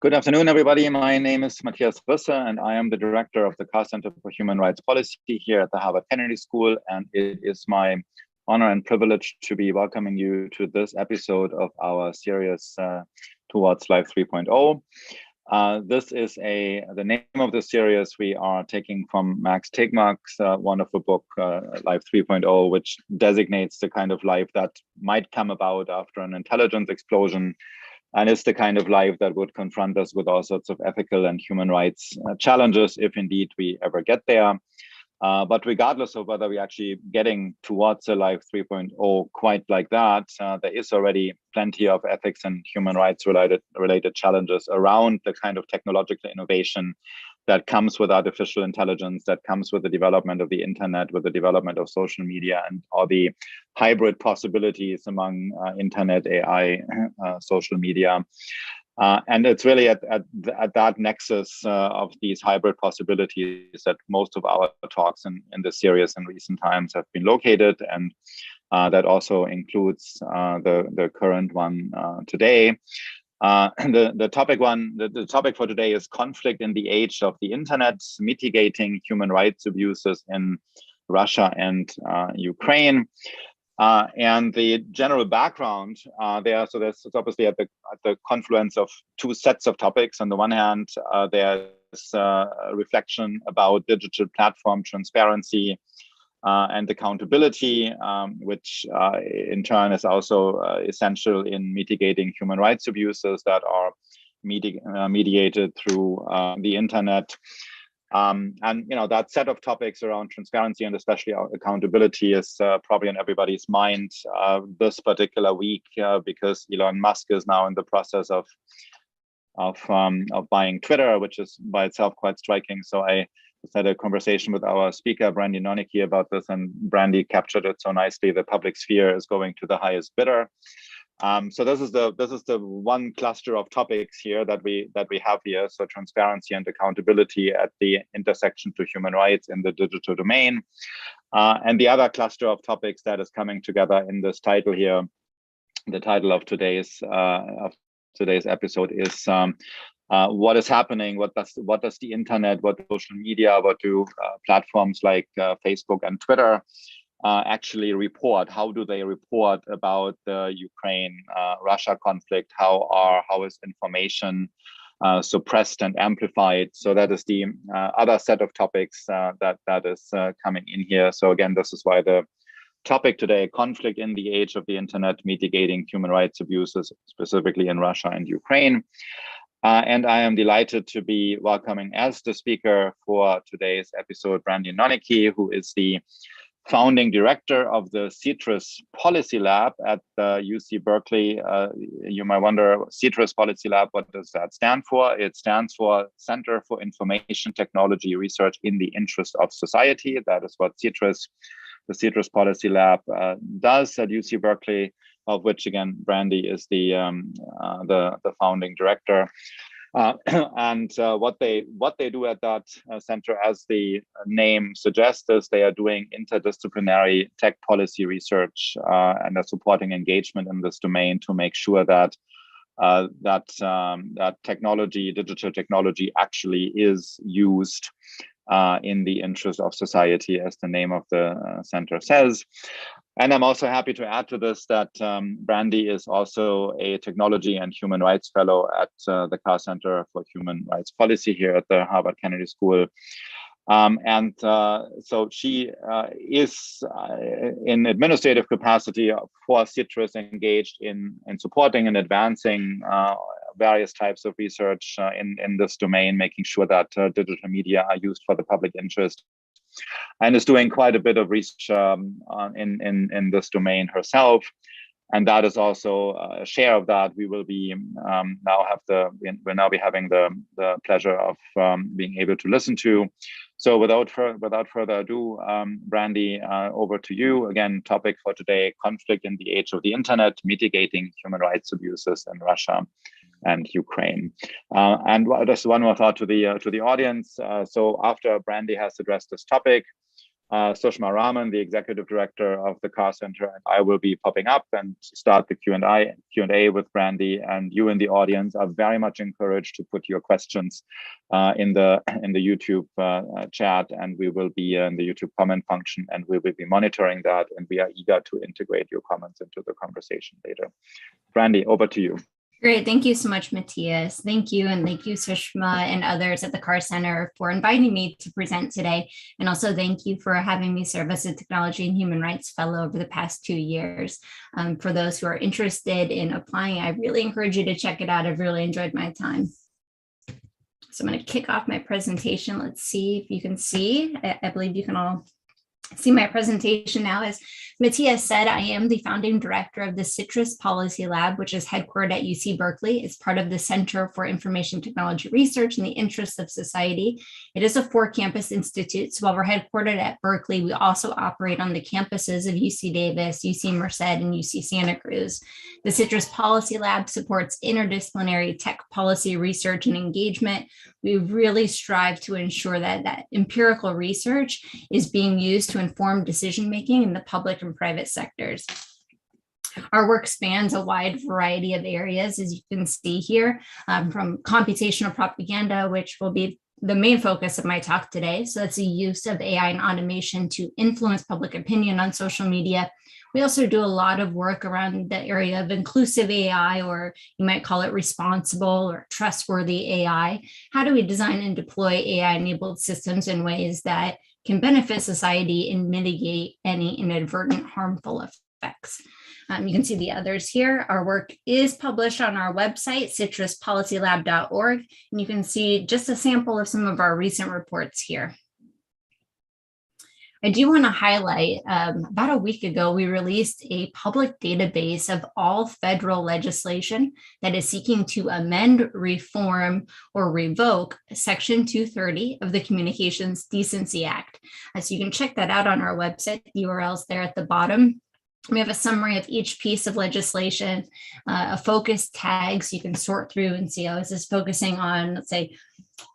Good afternoon, everybody. My name is Matthias Risse, and I am the director of the Carr Center for Human Rights Policy here at the Harvard Kennedy School. And it is my honor and privilege to be welcoming you to this episode of our series Towards Life 3.0. This is the name of the series we are taking from Max Tegmark's wonderful book, Life 3.0, which designates the kind of life that might come about after an intelligence explosion. And it's the kind of life that would confront us with all sorts of ethical and human rights challenges, if indeed we ever get there. But regardless of whether we're actually getting towards a life 3.0 quite like that, there is already plenty of ethics and human rights related challenges around the kind of technological innovation that comes with artificial intelligence, that comes with the development of the internet, with the development of social media, and all the hybrid possibilities among internet, AI, social media. And it's really at that nexus of these hybrid possibilities that most of our talks in this series in recent times have been located, and that also includes the current one today. The topic for today is conflict in the age of the internet, mitigating human rights abuses in Russia and Ukraine. And the general background so there's obviously at the confluence of two sets of topics. On the one hand, there's a reflection about digital platform transparency and accountability, which in turn is also essential in mitigating human rights abuses that are mediated through the internet. And that set of topics around transparency and especially accountability is probably on everybody's mind this particular week because Elon Musk is now in the process of buying Twitter, which is by itself quite striking. So I just had a conversation with our speaker, Brandy Nonicky, about this, and Brandy captured it so nicely. The public sphere is going to the highest bidder. So this is the one cluster of topics here that we have here. So transparency and accountability at the intersection to human rights in the digital domain. And the other cluster of topics that is coming together in this title here, the title of today's episode is what is happening, what does the internet, what social media, what do platforms like Facebook and Twitter actually report? How do they report about the Ukraine-Russia conflict? How is information suppressed and amplified? So that is the other set of topics that is coming in here. So again, this is why the topic today, conflict in the age of the internet, mitigating human rights abuses, specifically in Russia and Ukraine. And I am delighted to be welcoming as the speaker for today's episode, Brandy Nonicky, who is the founding director of the CITRIS Policy Lab at UC Berkeley. You might wonder, CITRIS Policy Lab, what does that stand for? It stands for Center for Information Technology Research in the Interest of Society. That is what the CITRIS Policy Lab does at UC Berkeley, of which again Brandy is the founding director. And what they do at that center, as the name suggests, is they are doing interdisciplinary tech policy research and are supporting engagement in this domain to make sure that that technology, digital technology, actually is used in the interest of society, as the name of the center says. And I'm also happy to add to this that Brandy is also a technology and human rights fellow at the Carr Center for Human Rights Policy here at the Harvard Kennedy School. So she is in administrative capacity for CITRIS engaged in supporting and advancing various types of research in this domain, making sure that digital media are used for the public interest, and is doing quite a bit of research in this domain herself. And that is also a share of that. We will be we'll now be having the pleasure of being able to listen to. So without further ado, Brandy, over to you. Again, topic for today: conflict in the age of the internet, mitigating human rights abuses in Russia and Ukraine. And just one more thought to the audience. So after Brandy has addressed this topic, Sushma Rahman, the executive director of the Carr Center, and I will be popping up and start the Q&A with Brandy. And you in the audience are very much encouraged to put your questions in the YouTube chat, and we will be in the YouTube comment function, and we will be monitoring that. And we are eager to integrate your comments into the conversation later. Brandy, over to you. Great. Thank you so much, Matthias. Thank you. And thank you, Sushma and others at the Carr Center for inviting me to present today. And also thank you for having me serve as a Technology and Human Rights Fellow over the past 2 years. For those who are interested in applying, I really encourage you to check it out. I've really enjoyed my time. So I'm going to kick off my presentation. Let's see if you can see. I believe you can all see my presentation now. As Matthias said, I am the founding director of the Citrus Policy Lab, which is headquartered at UC Berkeley. It's part of the Center for Information Technology Research in the Interests of Society. It is a 4-campus institute. So while we're headquartered at Berkeley, we also operate on the campuses of UC Davis, UC Merced, and UC Santa Cruz. The Citrus Policy Lab supports interdisciplinary tech policy research and engagement. We really strive to ensure that empirical research is being used to inform decision-making in the public and private sectors. Our work spans a wide variety of areas, as you can see here, from computational propaganda, which will be the main focus of my talk today. So that's the use of AI and automation to influence public opinion on social media. We also do a lot of work around the area of inclusive AI, or you might call it responsible or trustworthy AI. How do we design and deploy AI-enabled systems in ways that can benefit society and mitigate any inadvertent harmful effects? You can see the others here. Our work is published on our website, citruspolicylab.org, and you can see just a sample of some of our recent reports here. I do want to highlight, about a week ago, we released a public database of all federal legislation that is seeking to amend, reform, or revoke Section 230 of the Communications Decency Act. So you can check that out on our website. The URL's there at the bottom. We have a summary of each piece of legislation, a focus tag, so you can sort through and see, is this focusing on, let's say,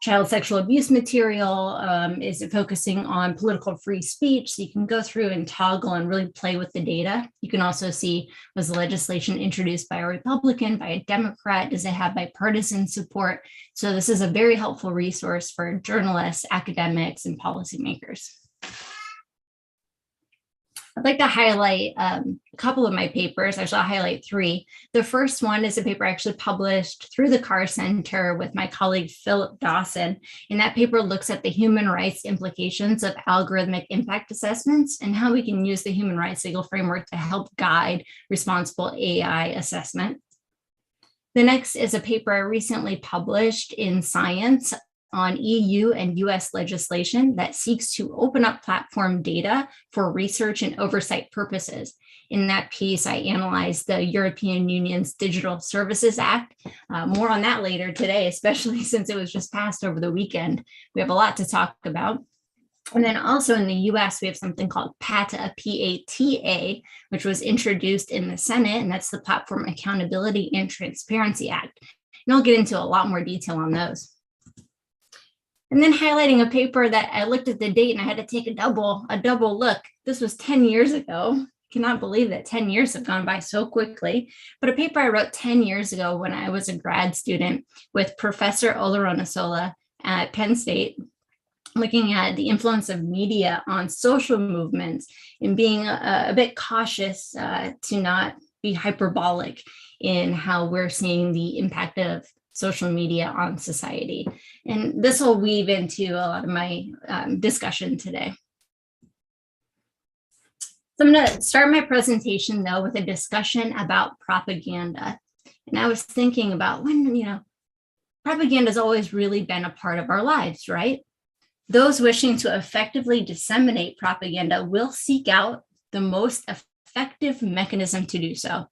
child sexual abuse material? Is it focusing on political free speech? So you can go through and toggle and really play with the data. You can also see, was the legislation introduced by a Republican, by a Democrat? Does it have bipartisan support? So this is a very helpful resource for journalists, academics, and policymakers. I'd like to highlight a couple of my papers. Actually, I'll highlight 3. The first one is a paper I actually published through the Carr Center with my colleague Philip Dawson. And that paper looks at the human rights implications of algorithmic impact assessments and how we can use the human rights legal framework to help guide responsible AI assessment. The next is a paper I recently published in Science on EU and US legislation that seeks to open up platform data for research and oversight purposes. In that piece, I analyzed the European Union's Digital Services Act. More on that later today, especially since it was just passed over the weekend. We have a lot to talk about. And then also in the US, we have something called PATA, P-A-T-A, which was introduced in the Senate, and that's the Platform Accountability and Transparency Act. And I'll get into a lot more detail on those. And then highlighting a paper that I looked at the date and I had to take a double look. This was 10 years ago. I cannot believe that 10 years have gone by so quickly. But a paper I wrote 10 years ago when I was a grad student with Professor Olorunnisola at Penn State, looking at the influence of media on social movements and being a bit cautious to not be hyperbolic in how we're seeing the impact of social media on society. And this will weave into a lot of my discussion today. So I'm going to start my presentation, though, with a discussion about propaganda. And I was thinking about when, propaganda has always really been a part of our lives, right? Those wishing to effectively disseminate propaganda will seek out the most effective mechanism to do so.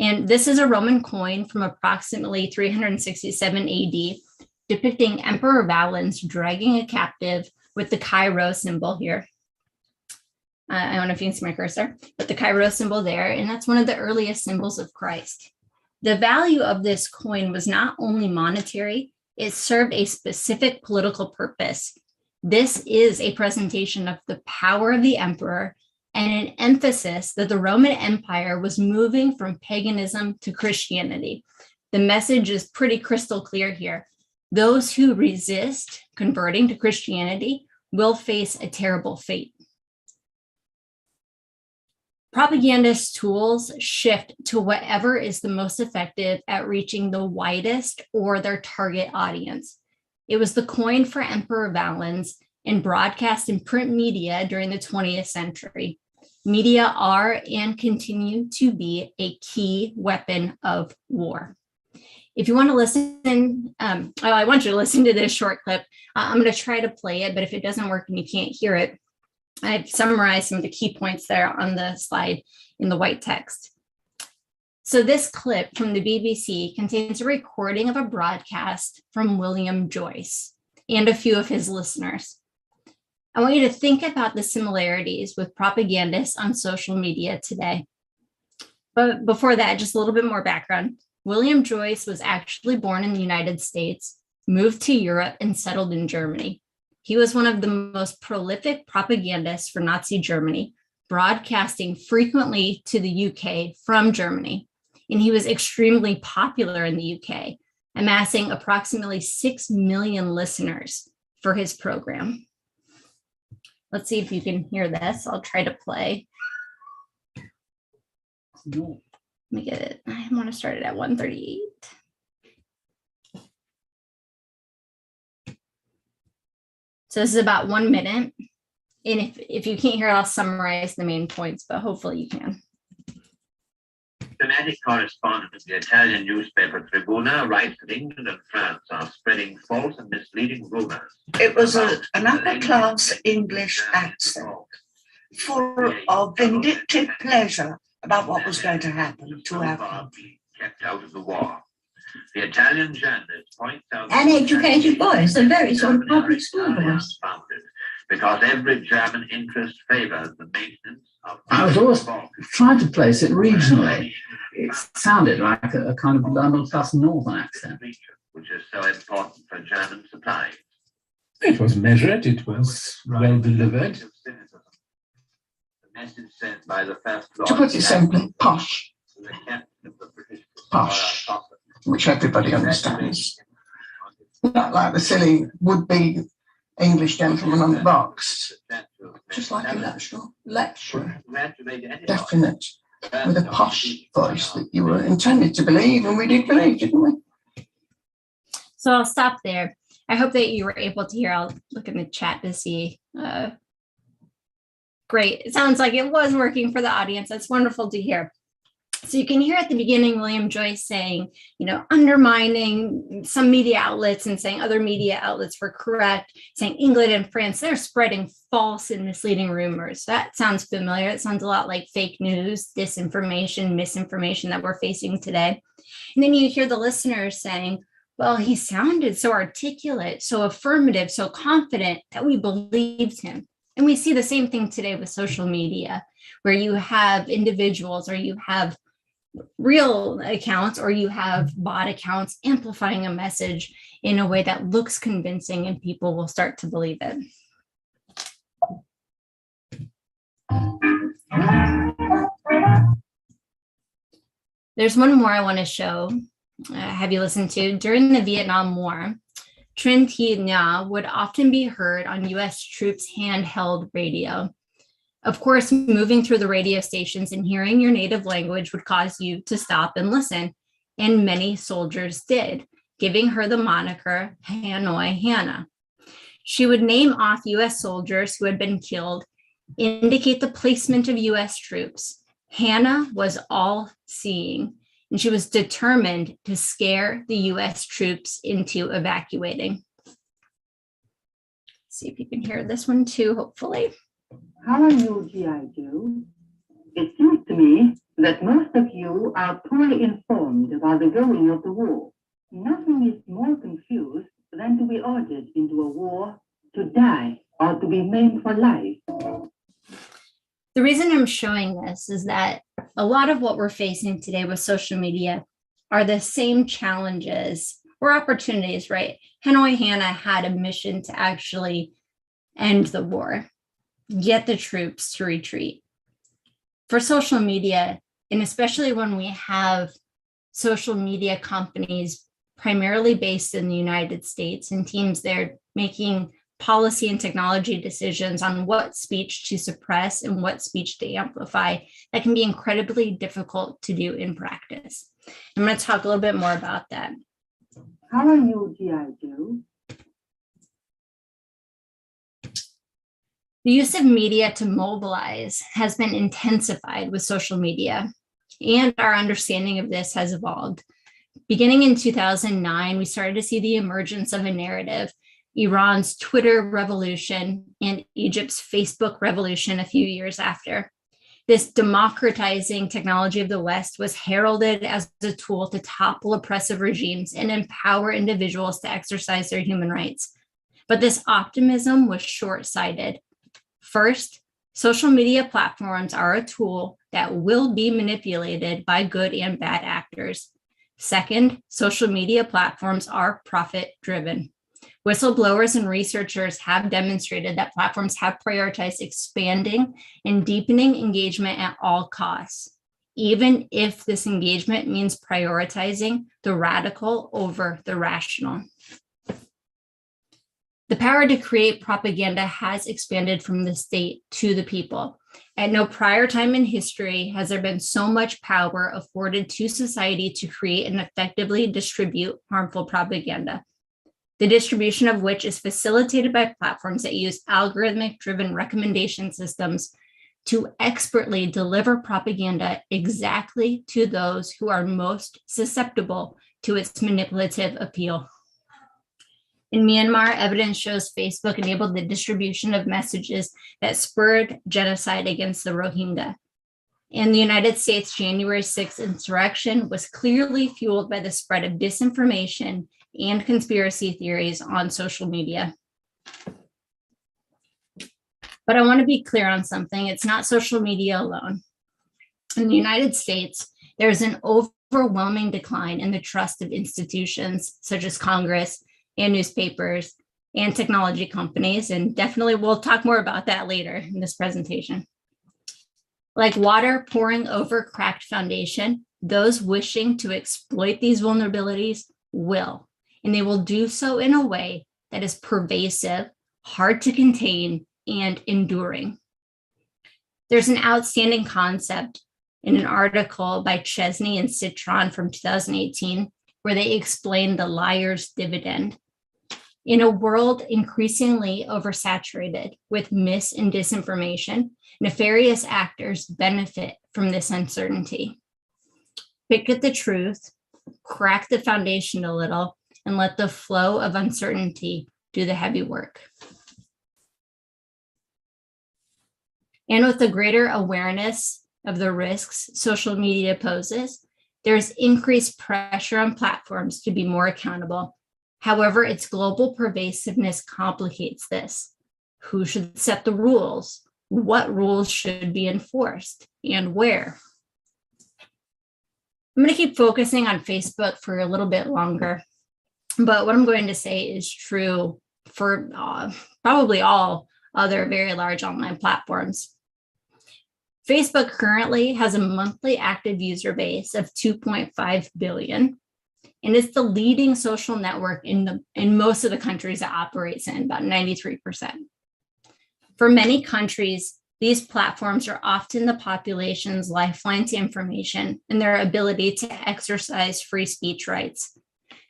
And this is a Roman coin from approximately 367 AD, depicting Emperor Valens dragging a captive with the Chi-Rho symbol here. I don't know if you can see my cursor, but the Chi-Rho symbol there, and that's one of the earliest symbols of Christ. The value of this coin was not only monetary, it served a specific political purpose. This is a presentation of the power of the emperor and an emphasis that the Roman Empire was moving from paganism to Christianity. The message is pretty crystal clear here. Those who resist converting to Christianity will face a terrible fate. Propagandist tools shift to whatever is the most effective at reaching the widest or their target audience. It was the coin for Emperor Valens in broadcast and print media during the 20th century. Media are and continue to be a key weapon of war. If you want to listen, I want you to listen to this short clip. I'm going to try to play it, but if it doesn't work and you can't hear it, I've summarized some of the key points there on the slide in the white text. So this clip from the BBC contains a recording of a broadcast from William Joyce and a few of his listeners. I want you to think about the similarities with propagandists on social media today. But before that, just a little bit more background. William Joyce was actually born in the United States, moved to Europe, and settled in Germany. He was one of the most prolific propagandists for Nazi Germany, broadcasting frequently to the UK from Germany. And he was extremely popular in the UK, amassing approximately 6 million listeners for his program. Let's see if you can hear this. I'll try to play. Let me get it. I want to start it at 1:38. So this is about 1 minute. And if you can't hear it, I'll summarize the main points, but hopefully you can. Systematic correspondent of the Italian newspaper Tribuna writes that England and France are spreading false and misleading rumors. It was an upper-class English accent, full of vindictive pleasure about what was going to happen to our country. Kept out of the war. The Italian journalist points out an educated voice, a very sort of public school voice. Because every German interest favors the maintenance of. I was always trying to place it regionally. It sounded like a kind of London plus northern accent. Which is so important for German supplies. It was measured, it was well delivered. The message sent by the first Lord, to put it simply, posh, the captain of the British posh, which everybody understands. Not like the silly would-be English gentleman on the box, just like a lecturer, definite, with a posh voice that you were intended to believe, and we did believe, didn't we? So I'll stop there. I hope that you were able to hear. I'll look in the chat to see. Great. It sounds like it was working for the audience. That's wonderful to hear. So you can hear at the beginning William Joyce saying, undermining some media outlets and saying other media outlets were correct, saying England and France, they're spreading false and misleading rumors. That sounds familiar. It sounds a lot like fake news, disinformation, misinformation that we're facing today. And then you hear the listeners saying, well, he sounded so articulate, so affirmative, so confident that we believed him. And we see the same thing today with social media, where you have individuals or you have real accounts or you have bot accounts amplifying a message in a way that looks convincing and people will start to believe it. There's one more I want to show, have you listened to. During the Vietnam War, Trinh Thi Nha would often be heard on US troops' handheld radio. Of course, moving through the radio stations and hearing your native language would cause you to stop and listen, and many soldiers did, giving her the moniker Hanoi Hannah. She would name off US soldiers who had been killed, indicate the placement of US troops. Hannah was all-seeing, and she was determined to scare the US troops into evacuating. See if you can hear this one too, hopefully. How are you, G.I. Joe? It seems to me that most of you are poorly informed about the going of the war. Nothing is more confused than to be ordered into a war to die or to be maimed for life. The reason I'm showing this is that a lot of what we're facing today with social media are the same challenges or opportunities, right? Hanoi Hannah had a mission to actually end the war, get the troops to retreat. For social media, and especially when we have social media companies primarily based in the United States and teams there making policy and technology decisions on what speech to suppress and what speech to amplify, that can be incredibly difficult to do in practice. I'm going to talk a little bit more about that. How are you, G.I. Joe? The use of media to mobilize has been intensified with social media, and our understanding of this has evolved. Beginning in 2009, we started to see the emergence of a narrative, Iran's Twitter revolution and Egypt's Facebook revolution a few years after. This democratizing technology of the West was heralded as a tool to topple oppressive regimes and empower individuals to exercise their human rights. But this optimism was short-sighted. First, social media platforms are a tool that will be manipulated by good and bad actors. Second, social media platforms are profit-driven. Whistleblowers and researchers have demonstrated that platforms have prioritized expanding and deepening engagement at all costs, even if this engagement means prioritizing the radical over the rational. The power to create propaganda has expanded from the state to the people. At no prior time in history has there been so much power afforded to society to create and effectively distribute harmful propaganda, the distribution of which is facilitated by platforms that use algorithmic-driven recommendation systems to expertly deliver propaganda exactly to those who are most susceptible to its manipulative appeal. In Myanmar, evidence shows Facebook enabled the distribution of messages that spurred genocide against the Rohingya. In the United States, January 6th insurrection was clearly fueled by the spread of disinformation and conspiracy theories on social media. But I want to be clear on something. It's not social media alone. In the United States, there's an overwhelming decline in the trust of institutions such as Congress and newspapers and technology companies. And definitely we'll talk more about that later in this presentation. Like water pouring over cracked foundation, those wishing to exploit these vulnerabilities will, and they will do so in a way that is pervasive, hard to contain, and enduring. There's an outstanding concept in an article by Chesney and Citron from 2018, where they explain the liar's dividend. In a world increasingly oversaturated with mis and disinformation, nefarious actors benefit from this uncertainty. Pick at the truth, crack the foundation a little, and let the flow of uncertainty do the heavy work. And with the greater awareness of the risks social media poses, there's increased pressure on platforms to be more accountable. However, its global pervasiveness complicates this. Who should set the rules? What rules should be enforced and where? I'm going to keep focusing on Facebook for a little bit longer, but what I'm going to say is true for probably all other very large online platforms. Facebook currently has a monthly active user base of 2.5 billion, and it's the leading social network in most of the countries it operates in, about 93%. For many countries, these platforms are often the population's lifeline to information and their ability to exercise free speech rights.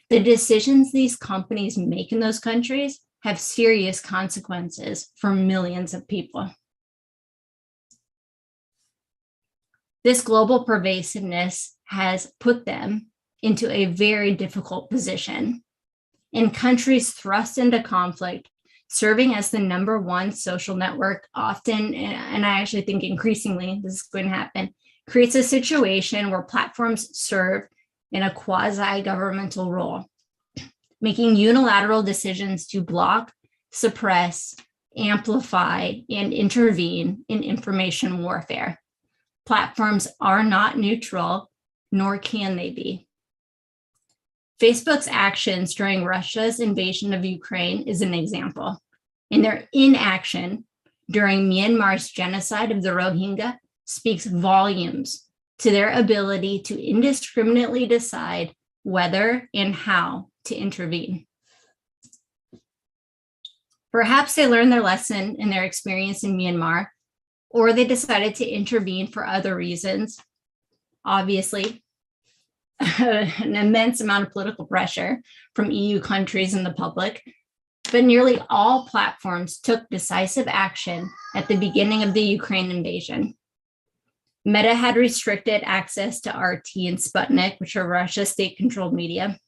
The decisions these companies make in those countries have serious consequences for millions of people. This global pervasiveness has put them into a very difficult position. In countries thrust into conflict, serving as the #1 social network often, and I actually think increasingly this is going to happen, creates a situation where platforms serve in a quasi-governmental role, making unilateral decisions to block, suppress, amplify, and intervene in information warfare. Platforms are not neutral, nor can they be. Facebook's actions during Russia's invasion of Ukraine is an example. and their inaction during Myanmar's genocide of the Rohingya speaks volumes to their ability to indiscriminately decide whether and how to intervene. Perhaps they learned their lesson in their experience in Myanmar, or they decided to intervene for other reasons. Obviously, an immense amount of political pressure from EU countries and the public, but nearly all platforms took decisive action at the beginning of the Ukraine invasion. Meta had restricted access to RT and Sputnik, which are Russia's state-controlled media,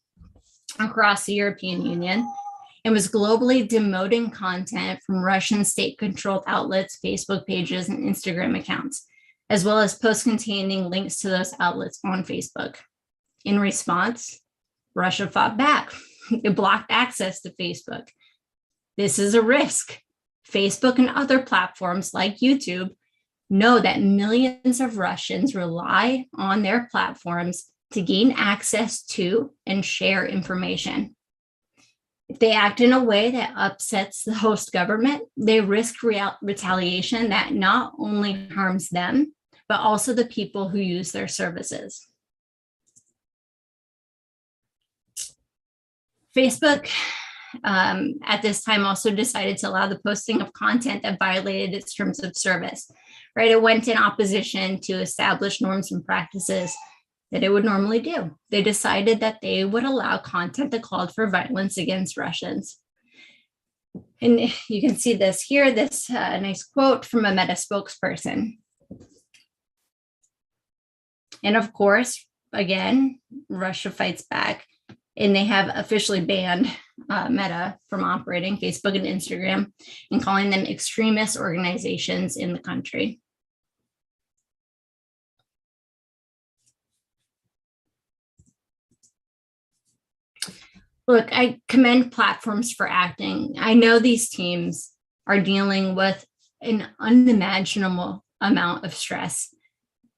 across the European Union, and was globally demoting content from Russian state-controlled outlets, Facebook pages, and Instagram accounts, as well as posts containing links to those outlets on Facebook. In response, Russia fought back. It blocked access to Facebook. This is a risk. Facebook and other platforms like YouTube know that millions of Russians rely on their platforms to gain access to and share information. If they act in a way that upsets the host government, they risk retaliation that not only harms them, but also the people who use their services. Facebook at this time also decided to allow the posting of content that violated its terms of service, right? It went in opposition to established norms and practices that it would normally do. They decided that they would allow content that called for violence against Russians. And you can see this here, this nice quote from a Meta spokesperson. And of course, again, Russia fights back, and they have officially banned Meta from operating Facebook and Instagram and calling them extremist organizations in the country. Look, I commend platforms for acting. I know these teams are dealing with an unimaginable amount of stress,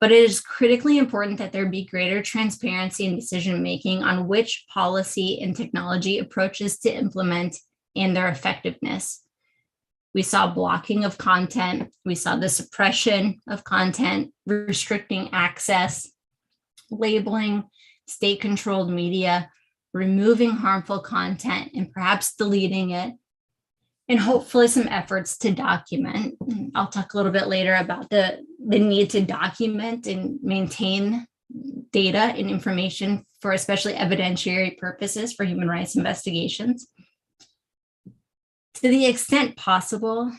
but it is critically important that there be greater transparency in decision-making on which policy and technology approaches to implement and their effectiveness. We saw blocking of content. We saw the suppression of content, restricting access, labeling state-controlled media, removing harmful content, and perhaps deleting it, and hopefully some efforts to document. I'll talk a little bit later about the need to document and maintain data and information for especially evidentiary purposes for human rights investigations. To the extent possible,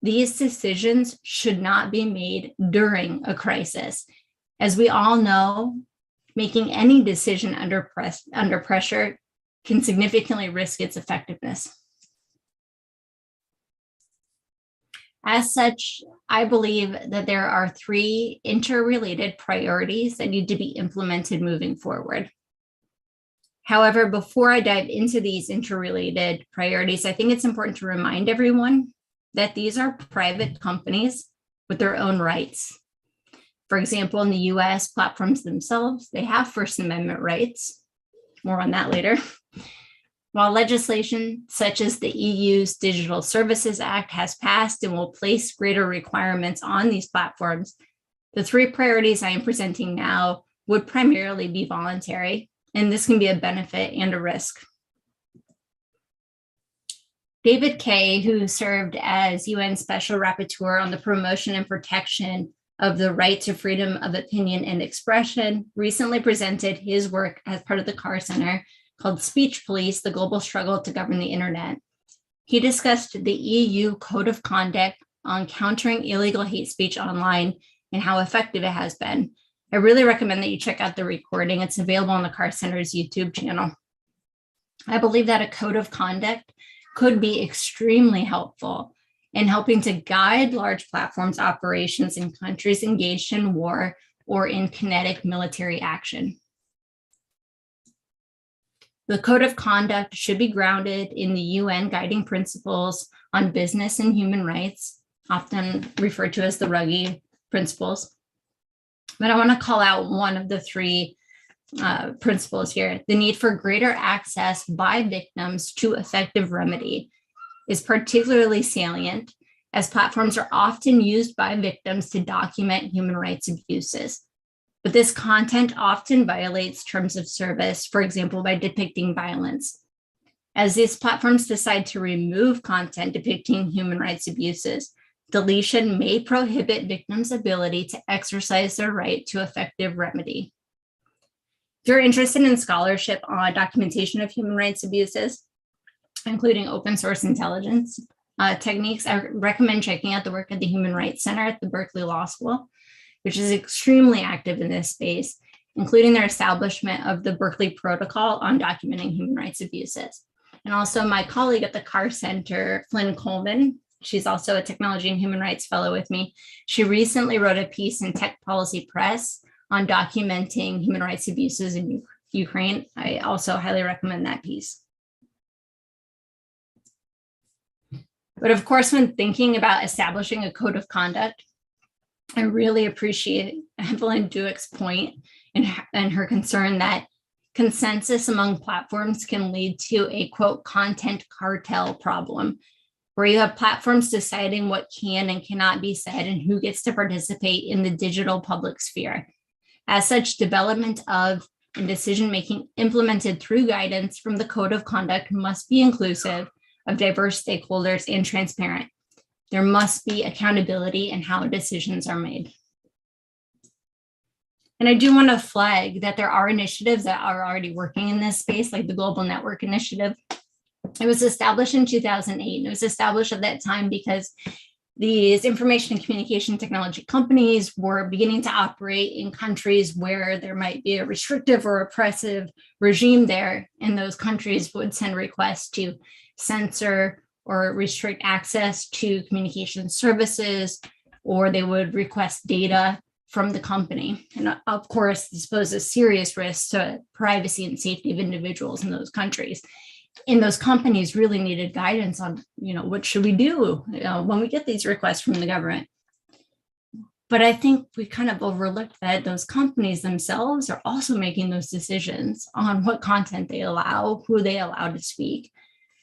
these decisions should not be made during a crisis. As we all know, making any decision under pressure can significantly risk its effectiveness. As such, I believe that there are three interrelated priorities that need to be implemented moving forward. However, before I dive into these interrelated priorities, I think it's important to remind everyone that these are private companies with their own rights. For example, in the US, platforms themselves, they have First Amendment rights. More on that later. While legislation such as the EU's Digital Services Act has passed and will place greater requirements on these platforms, the three priorities I am presenting now would primarily be voluntary, and this can be a benefit and a risk. David Kaye, who served as UN Special Rapporteur on the promotion and protection of the right to freedom of opinion and expression, recently presented his work as part of the Carr Center called Speech Police, the Global Struggle to Govern the Internet. He discussed the EU Code of Conduct on countering illegal hate speech online and how effective it has been. I really recommend that you check out the recording. It's available on the Carr Center's YouTube channel. I believe that a code of conduct could be extremely helpful in helping to guide large platforms' operations in countries engaged in war or in kinetic military action. The code of conduct should be grounded in the UN guiding principles on business and human rights, often referred to as the Ruggie principles. But I want to call out one of the three principles here: the need for greater access by victims to effective remedy. is particularly salient, as platforms are often used by victims to document human rights abuses. But this content often violates terms of service, for example, by depicting violence. As these platforms decide to remove content depicting human rights abuses, deletion may prohibit victims' ability to exercise their right to effective remedy. If you're interested in scholarship on documentation of human rights abuses, including open source intelligence techniques, I recommend checking out the work at the Human Rights Center at the Berkeley Law School, which is extremely active in this space, including their establishment of the Berkeley Protocol on documenting human rights abuses. And also my colleague at the Carr Center, Flynn Coleman, she's also a technology and human rights fellow with me. She recently wrote a piece in Tech Policy Press on documenting human rights abuses in Ukraine. I also highly recommend that piece. But of course, when thinking about establishing a code of conduct, I really appreciate Evelyn Dueck's point and her concern that consensus among platforms can lead to a, quote, content cartel problem, where you have platforms deciding what can and cannot be said and who gets to participate in the digital public sphere. As such, development of and decision-making implemented through guidance from the code of conduct must be inclusive of diverse stakeholders and transparent. There must be accountability in how decisions are made. And I do want to flag that there are initiatives that are already working in this space, like the Global Network Initiative. It was established in 2008, and it was established at that time because these information and communication technology companies were beginning to operate in countries where there might be a restrictive or oppressive regime there, and those countries would send requests to censor or restrict access to communication services, or they would request data from the company. And of course, this poses serious risks to privacy and safety of individuals in those countries. And those companies really needed guidance on, what should we do when we get these requests from the government? But I think we kind of overlooked that those companies themselves are also making those decisions on what content they allow, who they allow to speak.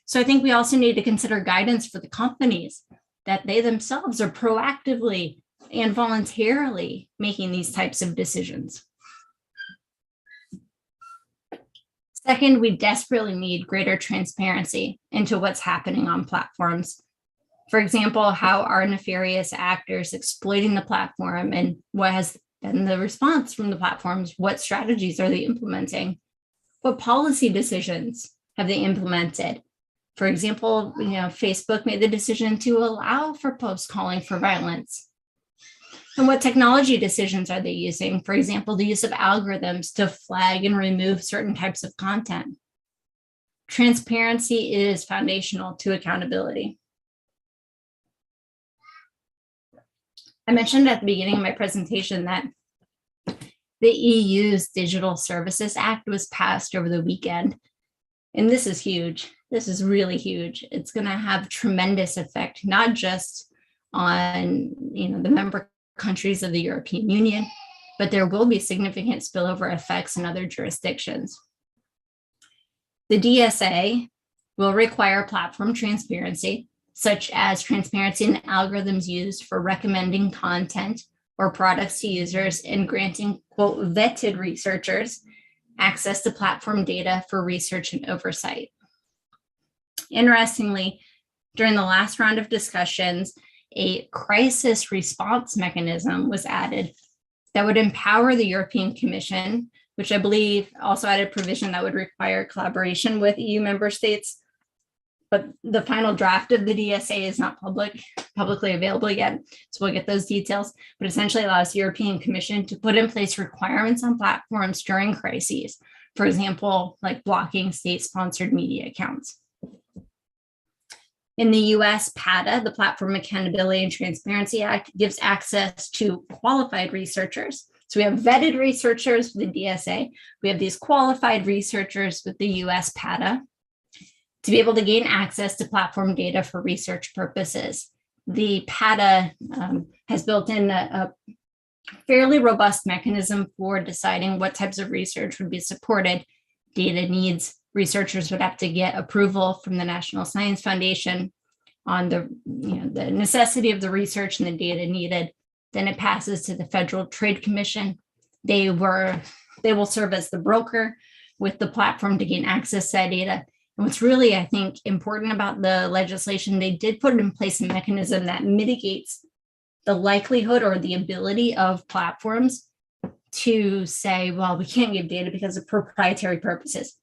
So I think we also need to consider guidance for the companies, that they themselves are proactively and voluntarily making these types of decisions. Second, we desperately need greater transparency into what's happening on platforms. For example, how are nefarious actors exploiting the platform, and what has been the response from the platforms? What strategies are they implementing? What policy decisions have they implemented? For example, Facebook made the decision to allow for posts calling for violence. And what technology decisions are they using? For example, the use of algorithms to flag and remove certain types of content. Transparency is foundational to accountability. I mentioned at the beginning of my presentation that the EU's Digital Services Act was passed over the weekend. And this is huge. This is really huge. It's going to have tremendous effect, not just on the member countries of the European Union, but there will be significant spillover effects in other jurisdictions. The DSA will require platform transparency, such as transparency in the algorithms used for recommending content or products to users and granting, quote, vetted researchers access to platform data for research and oversight. Interestingly, during the last round of discussions, a crisis response mechanism was added that would empower the European Commission, which I believe also added provision that would require collaboration with EU member states. But the final draft of the DSA is not publicly available yet, so we'll get those details, but essentially allows the European Commission to put in place requirements on platforms during crises. For example, like blocking state-sponsored media accounts. In the US, PATA, the Platform Accountability and Transparency Act, gives access to qualified researchers. So we have vetted researchers with the DSA. We have these qualified researchers with the US PATA to be able to gain access to platform data for research purposes. The PATA has built in a fairly robust mechanism for deciding what types of research would be supported. Data needs, researchers would have to get approval from the National Science Foundation, on the necessity of the research and the data needed. Then it passes to the Federal Trade Commission. They will serve as the broker with the platform to gain access to that data. And what's really, I think, important about the legislation, they did put in place a mechanism that mitigates the likelihood or the ability of platforms to say, well, we can't give data because of proprietary purposes.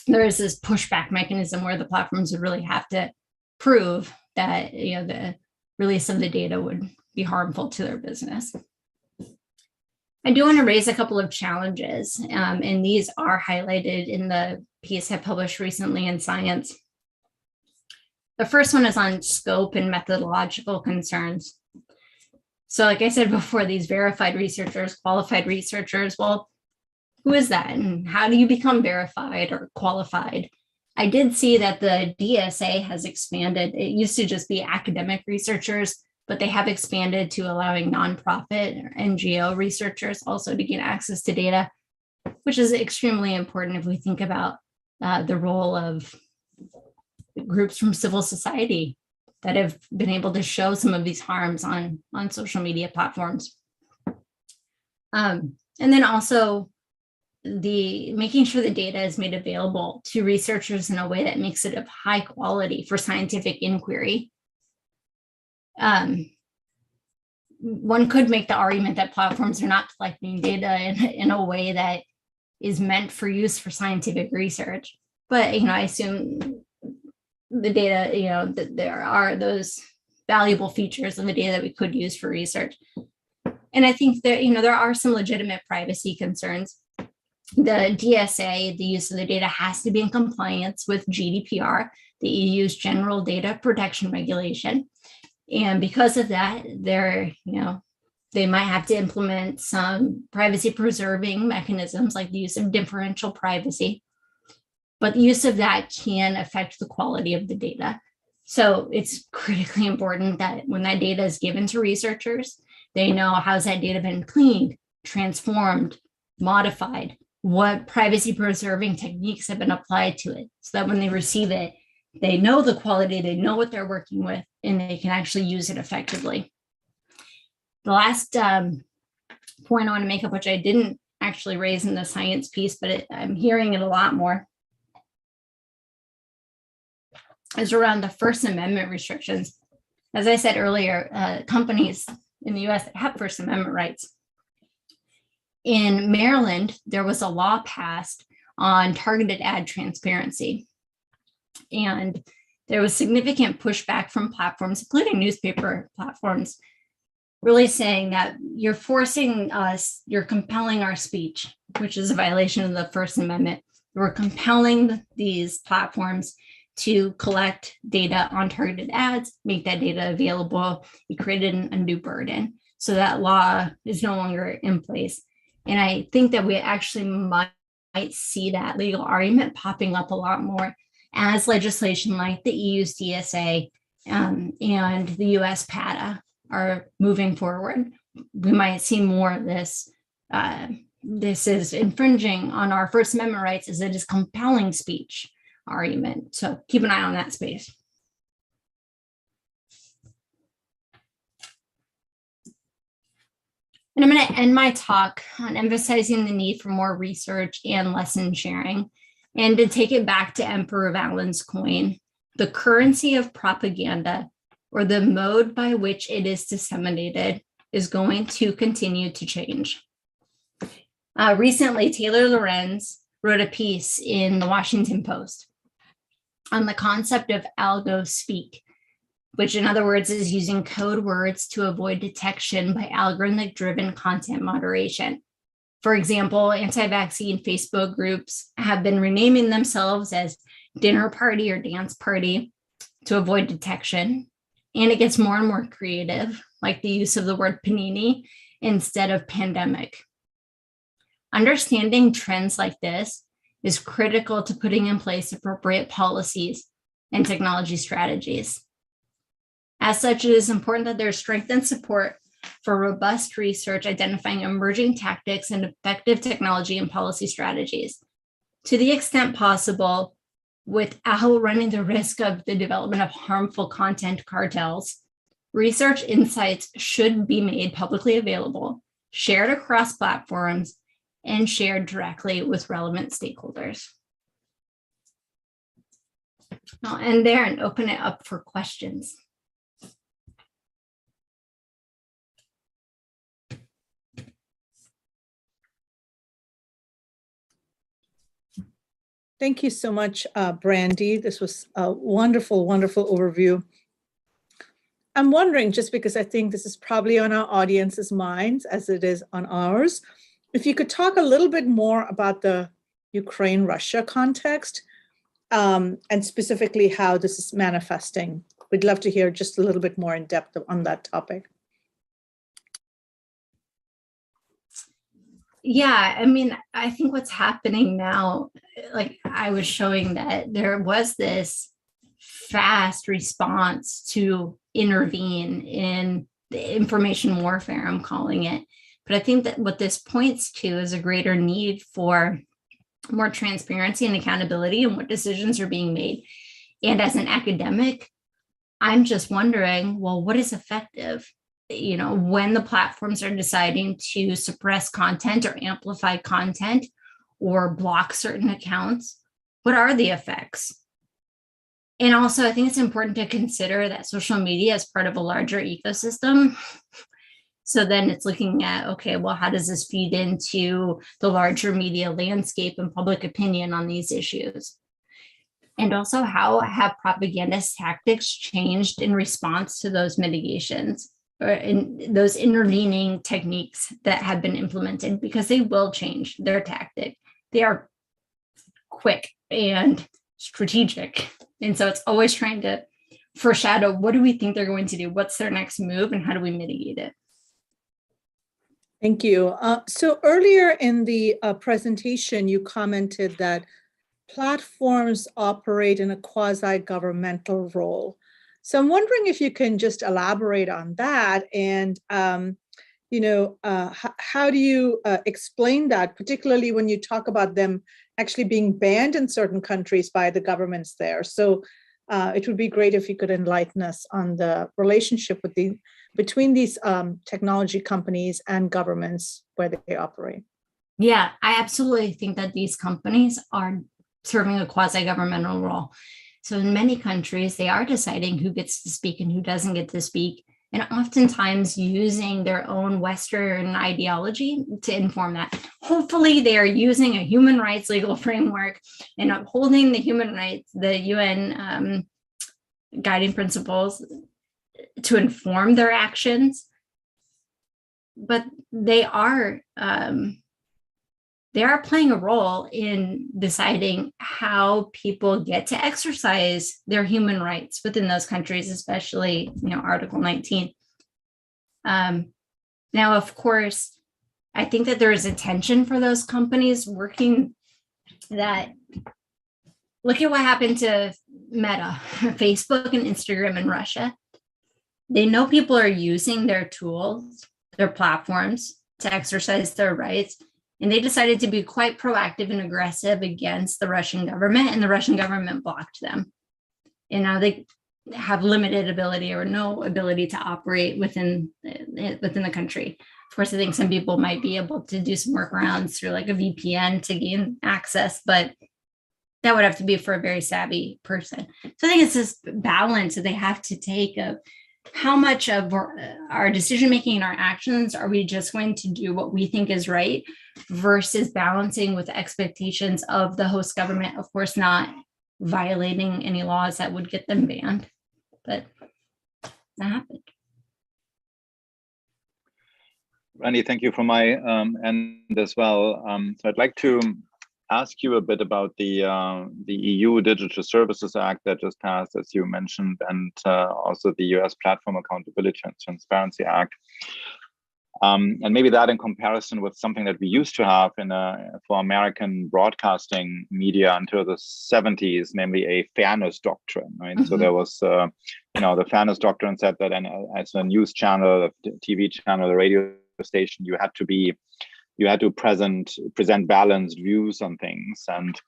There is this pushback mechanism where the platforms would really have to prove that the release of the data would be harmful to their business. I do want to raise a couple of challenges, and these are highlighted in the piece I published recently in Science. The first one is on scope and methodological concerns. So like I said before, these verified researchers, qualified researchers, well, who is that and how do you become verified or qualified? I did see that the DSA has expanded. It used to just be academic researchers, but they have expanded to allowing nonprofit or NGO researchers also to get access to data, which is extremely important if we think about the role of groups from civil society that have been able to show some of these harms on social media platforms. And then also making sure the data is made available to researchers in a way that makes it of high quality for scientific inquiry. One could make the argument that platforms are not collecting data in a way that is meant for use for scientific research. But I assume the data, that there are those valuable features of the data that we could use for research. And I think that, there are some legitimate privacy concerns. The DSA, the use of the data has to be in compliance with GDPR, the EU's General Data Protection Regulation. And because of that, they might have to implement some privacy preserving mechanisms like the use of differential privacy. But the use of that can affect the quality of the data. So it's critically important that when that data is given to researchers, they know how's that data been cleaned, transformed, modified, what privacy preserving techniques have been applied to it, so that when they receive it, they know the quality, they know what they're working with, and they can actually use it effectively. The last point I want to make up, which I didn't actually raise in the Science piece, but I'm hearing it a lot more, is around the First Amendment restrictions. As I said earlier, companies in the US have First Amendment rights. In Maryland, there was a law passed on targeted ad transparency. And there was significant pushback from platforms, including newspaper platforms, really saying that you're forcing us, you're compelling our speech, which is a violation of the First Amendment. We're compelling these platforms to collect data on targeted ads, make that data available. It created an undue burden. So that law is no longer in place. And I think that we actually might see that legal argument popping up a lot more as legislation like the EU's DSA and the US PATA are moving forward. We might see more of this. This is infringing on our First Amendment rights as it is compelling speech argument. So keep an eye on that space. And I'm going to end my talk on emphasizing the need for more research and lesson sharing, and to take it back to Emperor Valen's coin, the currency of propaganda, or the mode by which it is disseminated, is going to continue to change. Recently, Taylor Lorenz wrote a piece in the Washington Post on the concept of algo speak, which in other words is using code words to avoid detection by algorithmic-driven content moderation. For example, anti-vaccine Facebook groups have been renaming themselves as dinner party or dance party to avoid detection. And it gets more and more creative, like the use of the word panini instead of pandemic. Understanding trends like this is critical to putting in place appropriate policies and technology strategies. As such, it is important that there's strength and support for robust research identifying emerging tactics and effective technology and policy strategies. To the extent possible, without running the risk of the development of harmful content cartels, research insights should be made publicly available, shared across platforms, and shared directly with relevant stakeholders. I'll end there and open it up for questions. Thank you so much, Brandy. This was a wonderful, wonderful overview. I'm wondering, just because I think this is probably on our audience's minds as it is on ours, if you could talk a little bit more about the Ukraine-Russia context and specifically how this is manifesting. We'd love to hear just a little bit more in depth on that topic. Yeah, I mean, I think what's happening now, like I was showing that there was this fast response to intervene in the information warfare, I'm calling it. But I think that what this points to is a greater need for more transparency and accountability in what decisions are being made. And as an academic, I'm just wondering, well, what is effective? You know, when the platforms are deciding to suppress content or amplify content or block certain accounts, what are the effects? And also, I think it's important to consider that social media is part of a larger ecosystem. So then it's looking at, okay, well, how does this feed into the larger media landscape and public opinion on these issues? And also, how have propagandist tactics changed in response to those mitigations or in those intervening techniques that have been implemented? Because they will change their tactic. They are quick and strategic. And so it's always trying to foreshadow, what do we think they're going to do? What's their next move and how do we mitigate it? Thank you. So earlier in the presentation, you commented that platforms operate in a quasi-governmental role. So I'm wondering if you can just elaborate on that and, how do you explain that, particularly when you talk about them actually being banned in certain countries by the governments there? So it would be great if you could enlighten us on the relationship between these technology companies and governments where they operate. Yeah, I absolutely think that these companies are serving a quasi-governmental role. So in many countries, they are deciding who gets to speak and who doesn't get to speak, and oftentimes using their own Western ideology to inform that. Hopefully, they are using a human rights legal framework and upholding the human rights, the UN guiding principles to inform their actions. But they are playing a role in deciding how people get to exercise their human rights within those countries, especially, Article 19. Now, of course, I think that there is a tension for those companies working that, look at what happened to Meta, Facebook and Instagram in Russia. They know people are using their tools, their platforms to exercise their rights. And they decided to be quite proactive and aggressive against the Russian government, and the Russian government blocked them. And now they have limited ability or no ability to operate within the country. Of course, I think some people might be able to do some workarounds through like a VPN to gain access, but that would have to be for a very savvy person. So I think it's this balance that they have to take of how much of our decision-making and our actions are we just going to do what we think is right versus balancing with expectations of the host government, of course, not violating any laws that would get them banned. But that happened. Randy, thank you for my end as well. So I'd like to ask you a bit about the EU Digital Services Act that just passed, as you mentioned, and also the US Platform Accountability and Transparency Act. And maybe that in comparison with something that we used to have for American broadcasting media until the 70s, namely a fairness doctrine, right? Mm-hmm. So there was, the fairness doctrine said that as a news channel, a TV channel, a radio station, you had to present balanced views on things. And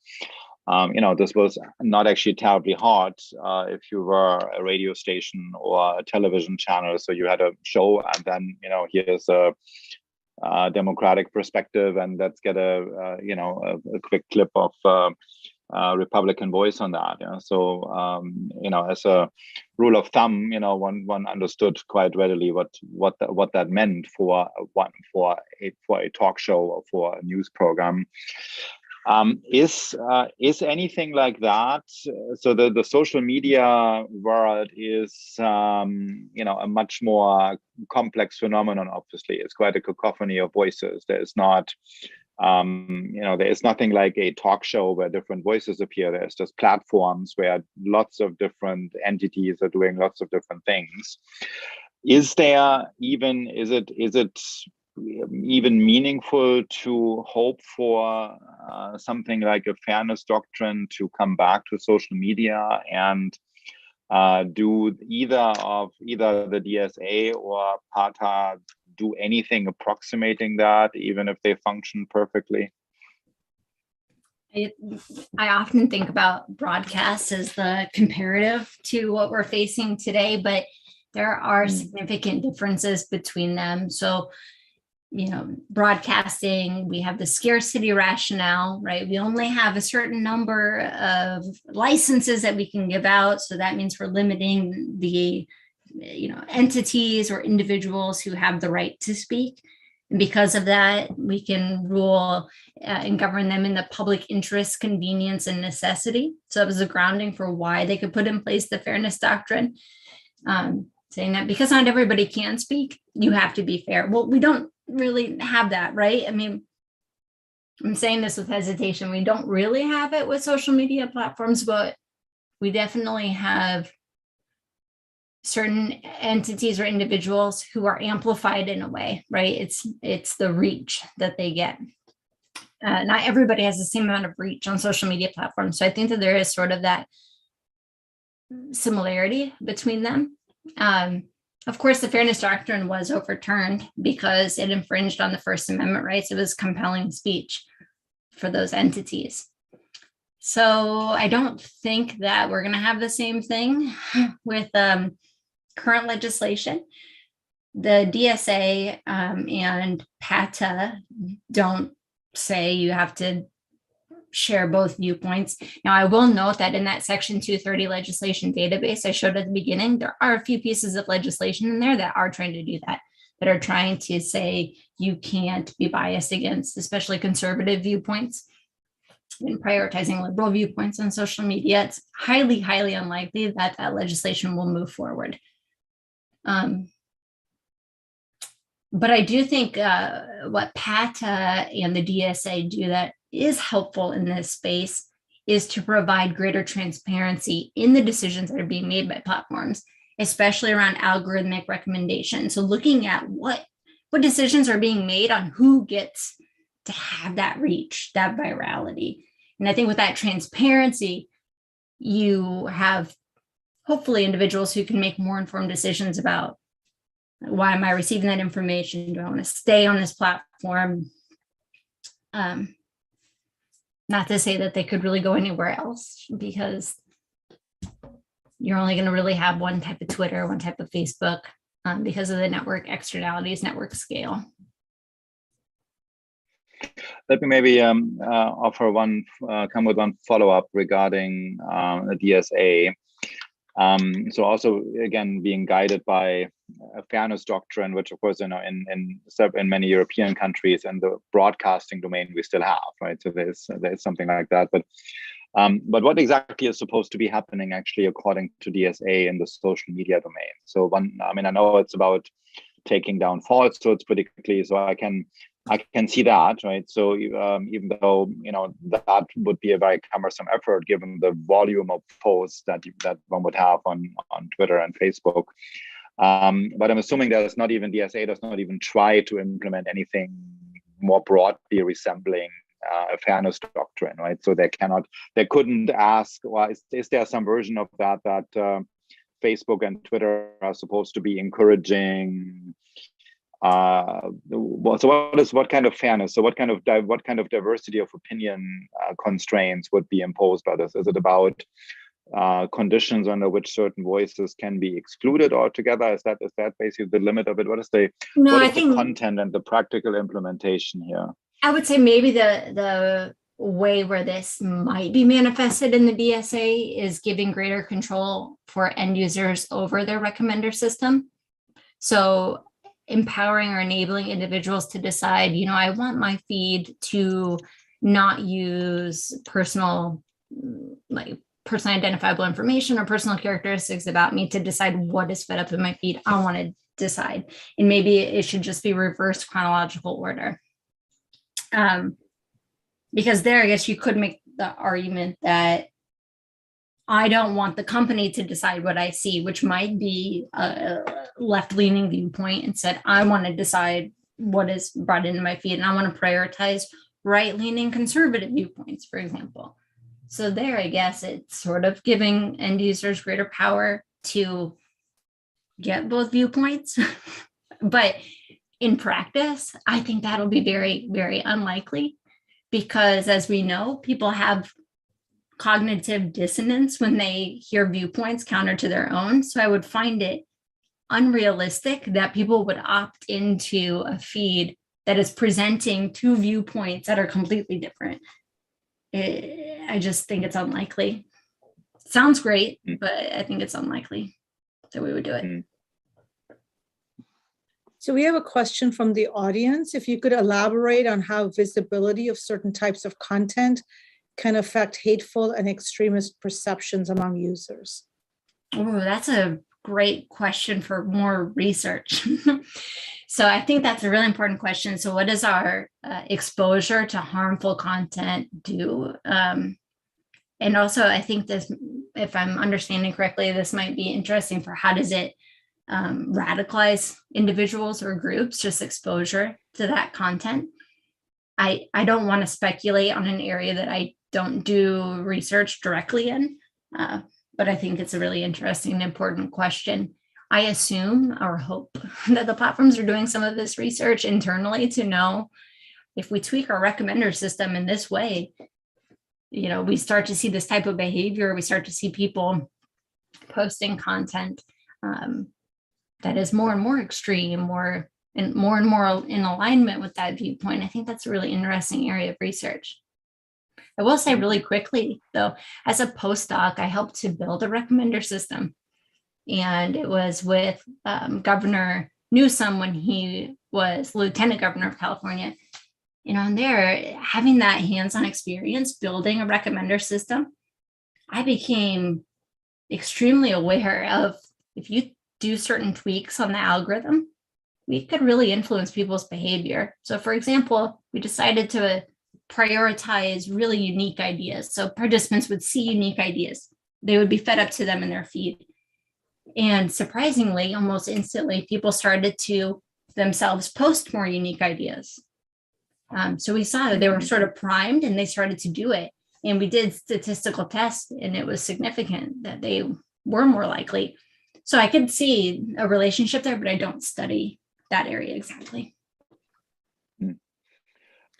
this was not actually terribly hard if you were a radio station or a television channel. So you had a show, and then here's a democratic perspective, and let's get a quick clip of Republican voice on that. So as a rule of thumb, one understood quite readily what that meant for a talk show or for a news program. Is anything like that? So the social media world is a much more complex phenomenon. Obviously, it's quite a cacophony of voices. There is not there is nothing like a talk show where different voices appear. There's just platforms where lots of different entities are doing lots of different things. Is it even meaningful to hope for something like a fairness doctrine to come back to social media and do either the DSA or PATA do anything approximating that, even if they function perfectly? I often think about broadcasts as the comparative to what we're facing today, but there are significant differences between them. So, broadcasting, we have the scarcity rationale, right? We only have a certain number of licenses that we can give out. So that means we're limiting the entities or individuals who have the right to speak. And because of that, we can rule and govern them in the public interest, convenience, and necessity. So it was a grounding for why they could put in place the fairness doctrine, saying that because not everybody can speak, you have to be fair. Well, we don't really have that, right? I mean, I'm saying this with hesitation. We don't really have it with social media platforms, but we definitely have certain entities or individuals who are amplified in a way, right? It's the reach that they get. Not everybody has the same amount of reach on social media platforms. So I think that there is sort of that similarity between them. Of course, the fairness doctrine was overturned because it infringed on the First Amendment rights. It was compelling speech for those entities. So I don't think that we're going to have the same thing with current legislation. The DSA and PATA don't say you have to share both viewpoints. Now, I will note that in that Section 230 legislation database I showed at the beginning, there are a few pieces of legislation in there that are trying to do that are trying to say you can't be biased against especially conservative viewpoints and prioritizing liberal viewpoints on social media. It's highly, highly unlikely that that legislation will move forward. But I do think what PATA and the DSA do that is helpful in this space is to provide greater transparency in the decisions that are being made by platforms, especially around algorithmic recommendations. So looking at what decisions are being made on who gets to have that reach, that virality. And I think with that transparency, you have hopefully individuals who can make more informed decisions about, why am I receiving that information? Do I want to stay on this platform? Not to say that they could really go anywhere else, because you're only going to really have one type of Twitter, one type of Facebook, because of the network externalities, network scale. Let me maybe come with one follow-up regarding the DSA. So also, again, being guided by a fairness doctrine, which of course, in many European countries and the broadcasting domain we still have, right? So there's something like that. But what exactly is supposed to be happening actually according to DSA in the social media domain? So I know it's about taking down falsehoods politically, so I can see that, right? So even though that would be a very cumbersome effort given the volume of posts that one would have on Twitter and Facebook, but I'm assuming there's not even DSA does not even try to implement anything more broadly resembling a fairness doctrine, right? So they couldn't ask, well, is there some version of that Facebook and Twitter are supposed to be encouraging what kind of fairness? So what kind of diversity of opinion constraints would be imposed by this? Is it about conditions under which certain voices can be excluded altogether? Is that basically the limit of it? What is the content and the practical implementation here? I would say maybe the way where this might be manifested in the BSA is giving greater control for end users over their recommender system. So empowering or enabling individuals to decide, I want my feed to not use personal identifiable information or personal characteristics about me to decide what is fed up in my feed. I want to decide. And maybe it should just be reversed chronological order. Because there, I guess you could make the argument that I don't want the company to decide what I see, which might be a left-leaning viewpoint. Instead, I want to decide what is brought into my feed, and I want to prioritize right-leaning conservative viewpoints, for example. So there, I guess it's sort of giving end users greater power to get both viewpoints. But in practice, I think that'll be very, very unlikely, because as we know, people have cognitive dissonance when they hear viewpoints counter to their own. So I would find it unrealistic that people would opt into a feed that is presenting two viewpoints that are completely different. I just think it's unlikely. Sounds great, but I think it's unlikely that we would do it. So we have a question from the audience. If you could elaborate on how visibility of certain types of content can affect hateful and extremist perceptions among users. Oh, that's a great question for more research. So I think that's a really important question. So what does our exposure to harmful content do? And also, I think this, if I'm understanding correctly, this might be interesting for how does it radicalize individuals or groups, just exposure to that content. I don't want to speculate on an area that I don't do research directly in, but I think it's a really interesting and important question. I assume or hope that the platforms are doing some of this research internally to know if we tweak our recommender system in this way, we start to see this type of behavior. We start to see people posting content that is more and more extreme, more and more in alignment with that viewpoint. I think that's a really interesting area of research. I will say really quickly, though, as a postdoc, I helped to build a recommender system. And it was with Governor Newsom when he was Lieutenant Governor of California. And there, having that hands-on experience building a recommender system, I became extremely aware of if you do certain tweaks on the algorithm, we could really influence people's behavior. So for example, we decided to prioritize really unique ideas. So participants would see unique ideas. They would be fed up to them in their feed. And surprisingly, almost instantly, people started to themselves post more unique ideas. So we saw that they were sort of primed and they started to do it. And we did statistical tests and it was significant that they were more likely. So I could see a relationship there, but I don't study that area exactly.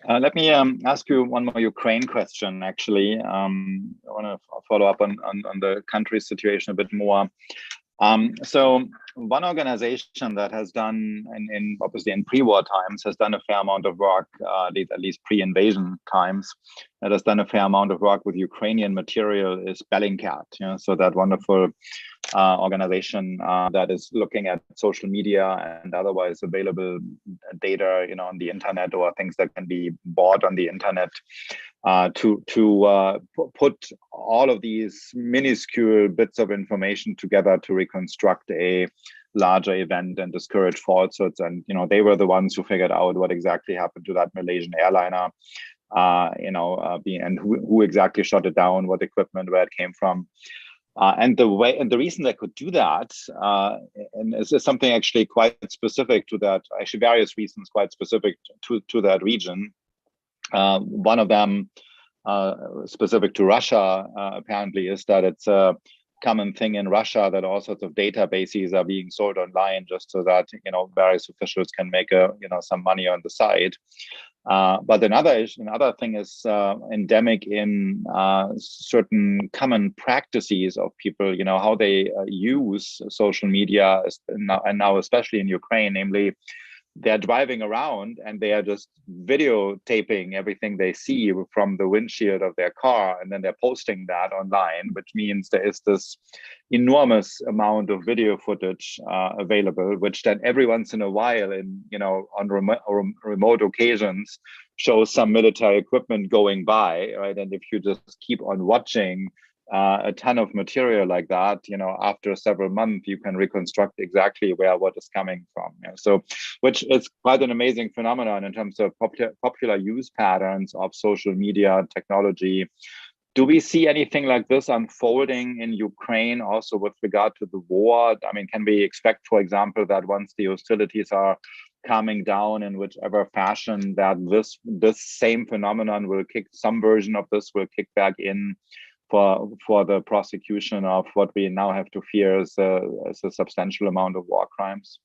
Let me ask you one more Ukraine question, actually. I want to follow up on the country's situation a bit more. So one organization that has done, obviously in pre-war times, has done a fair amount of work, at least pre-invasion times, that has done a fair amount of work with Ukrainian material is Bellingcat. So that wonderful organization that is looking at social media and otherwise available data, on the internet or things that can be bought on the internet, to put all of these minuscule bits of information together to reconstruct a larger event and discourage falsehoods. And they were the ones who figured out what exactly happened to that Malaysian airliner, and who exactly shot it down, what equipment, where it came from. And the reason they could do that, and is something actually quite specific to that, actually various reasons quite specific to that region. One of them, specific to Russia, apparently, is that it's a common thing in Russia that all sorts of databases are being sold online just so that various officials can make some money on the side. But another thing is endemic in certain common practices of people, how they use social media, and now especially in Ukraine, namely, they're driving around and they are just videotaping everything they see from the windshield of their car, and then they're posting that online, which means there is this enormous amount of video footage available, which then every once in a while, on remote occasions, shows some military equipment going by, right? And if you just keep on watching a ton of material like that, after several months, you can reconstruct exactly where what is coming from. So, which is quite an amazing phenomenon in terms of popular use patterns of social media technology. Do we see anything like this unfolding in Ukraine also with regard to the war? I mean, can we expect, for example, that once the hostilities are calming down in whichever fashion, that this same phenomenon will some version of this will kick back in for the prosecution of what we now have to fear as a substantial amount of war crimes?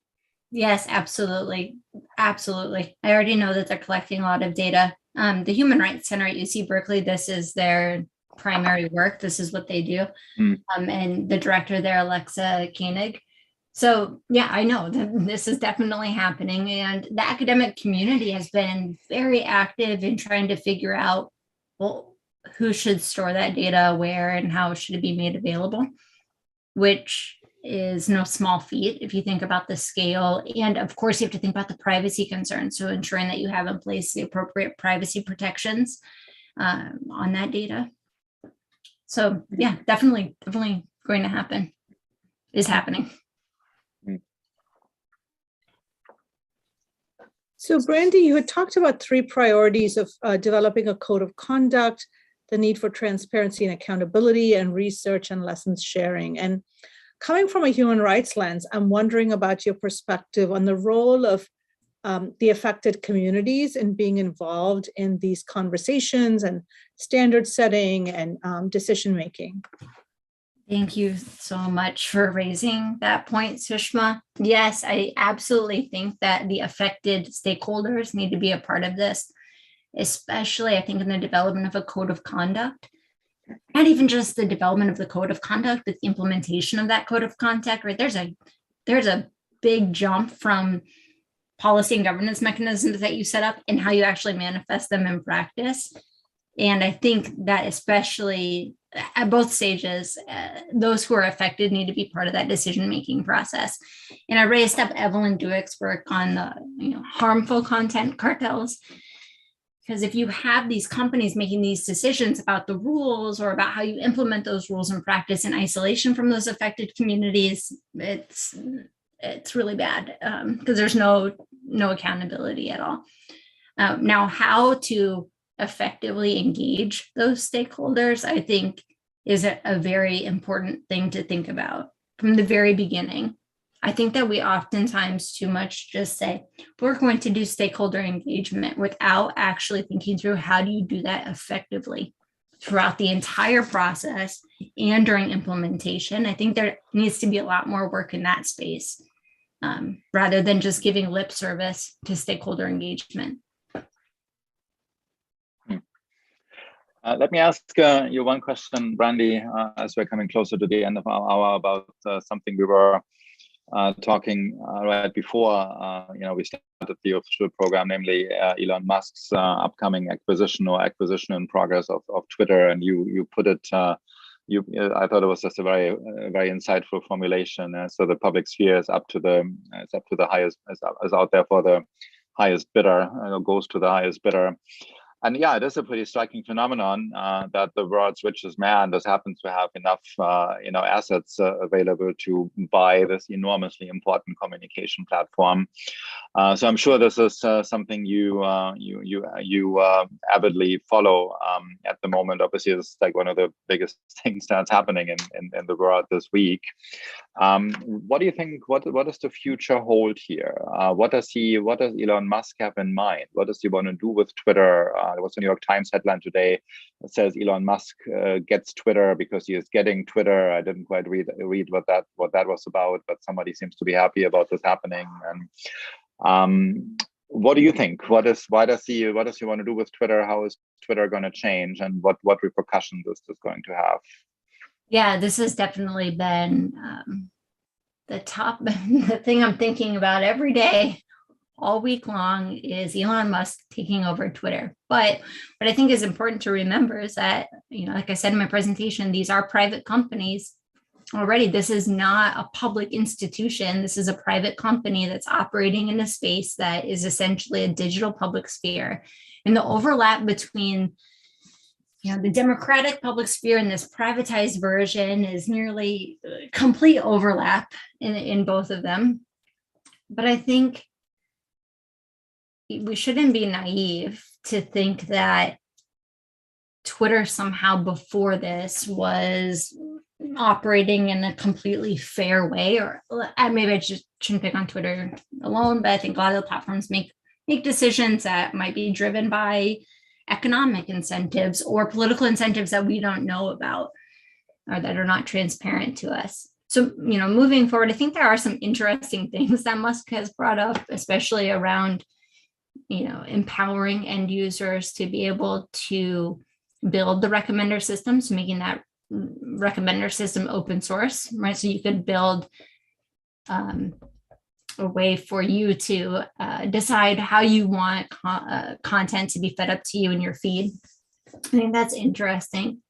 Yes, absolutely. Absolutely. I already know that they're collecting a lot of data. The Human Rights Center at UC Berkeley, this is their primary work. This is what they do. And the director there, Alexa Koenig. So yeah, I know that this is definitely happening. And the academic community has been very active in trying to figure out, well, who should store that data, where, and how should it be made available, which is no small feat if you think about the scale. And of course, you have to think about the privacy concerns. So ensuring that you have in place the appropriate privacy protections on that data. So yeah, definitely going to happen, is happening. So Brandy, you had talked about 3 priorities of developing a code of conduct, the need for transparency and accountability, and research and lessons sharing. And coming from a human rights lens, I'm wondering about your perspective on the role of the affected communities in being involved in these conversations and standard setting and decision making. Thank you so much for raising that point, Sushma. Yes, I absolutely think that the affected stakeholders need to be a part of this, especially I think in the development of a code of conduct. Not even just the development of the code of conduct, but the implementation of that code of conduct, right? There's a big jump from policy and governance mechanisms that you set up and how you actually manifest them in practice. And I think that especially at both stages, those who are affected need to be part of that decision-making process. And I raised up Evelyn Dueck's work on the harmful content cartels. Because if you have these companies making these decisions about the rules or about how you implement those rules in practice in isolation from those affected communities, it's really bad because there's no accountability at all. Now, how to effectively engage those stakeholders, I think, is a very important thing to think about from the very beginning. I think that we oftentimes too much just say, we're going to do stakeholder engagement without actually thinking through how do you do that effectively throughout the entire process and during implementation. I think there needs to be a lot more work in that space rather than just giving lip service to stakeholder engagement. Let me ask you one question, Brandy, as we're coming closer to the end of our hour, about something we were talking right before we started the official program, namely Elon Musk's upcoming acquisition in progress of Twitter. And you put it, I thought it was just a very insightful formulation. So the public sphere is up to the highest, is out there for the highest bidder, goes to the highest bidder. And yeah, it is a pretty striking phenomenon that the world's richest man just happens to have enough, assets available to buy this enormously important communication platform. So I'm sure this is something you avidly follow at the moment. Obviously, it's like one of the biggest things that's happening in the world this week. What do you think? What does the future hold here? What does Elon Musk have in mind? What does he want to do with Twitter? There was a New York Times headline today that says Elon Musk gets Twitter because he is getting Twitter. I didn't quite read what that was about, but somebody seems to be happy about this happening. And what do you think? What does he want to do with Twitter? How is Twitter going to change, and what repercussions is this going to have? Yeah, this has definitely been the thing I'm thinking about every day, all week long, is Elon Musk taking over Twitter. But what I think is important to remember is that, like I said in my presentation, these are private companies already. This is not a public institution. This is a private company that's operating in a space that is essentially a digital public sphere. And the overlap between the democratic public sphere and this privatized version is nearly complete overlap in both of them. But I think we shouldn't be naive to think that Twitter somehow before this was operating in a completely fair way, or maybe I just shouldn't pick on Twitter alone, but I think a lot of the platforms make decisions that might be driven by economic incentives or political incentives that we don't know about or that are not transparent to us. So, moving forward, I think there are some interesting things that Musk has brought up, especially around, empowering end users to be able to build the recommender system, so making that recommender system open source, right? So you could build a way for you to decide how you want content to be fed up to you in your feed. I think that's interesting.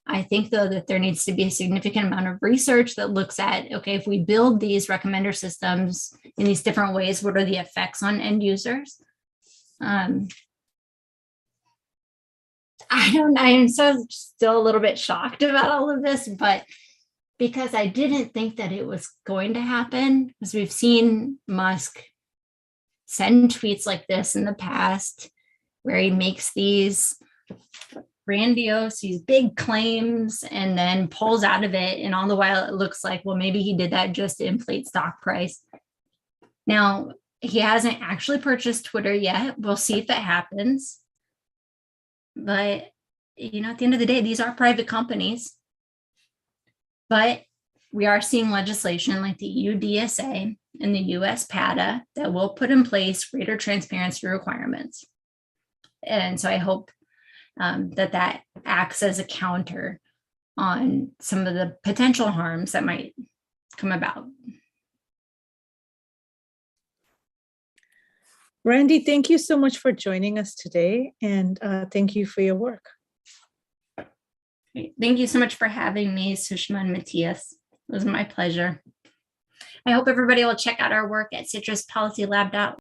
I think, though, that there needs to be a significant amount of research that looks at, okay, if we build these recommender systems in these different ways, what are the effects on end users? I am still a little bit shocked about all of this, but because I didn't think that it was going to happen, because we've seen Musk send tweets like this in the past, where he makes these grandiose, these big claims, and then pulls out of it. And all the while it looks like, well, maybe he did that just to inflate stock price. Now, he hasn't actually purchased Twitter yet. We'll see if that happens. But, at the end of the day, these are private companies. But we are seeing legislation like the EU DSA and the US PATA that will put in place greater transparency requirements. And so I hope that acts as a counter on some of the potential harms that might come about. Randy, thank you so much for joining us today, and thank you for your work. Thank you so much for having me, Sushma and Matthias. It was my pleasure. I hope everybody will check out our work at citruspolicylab.org.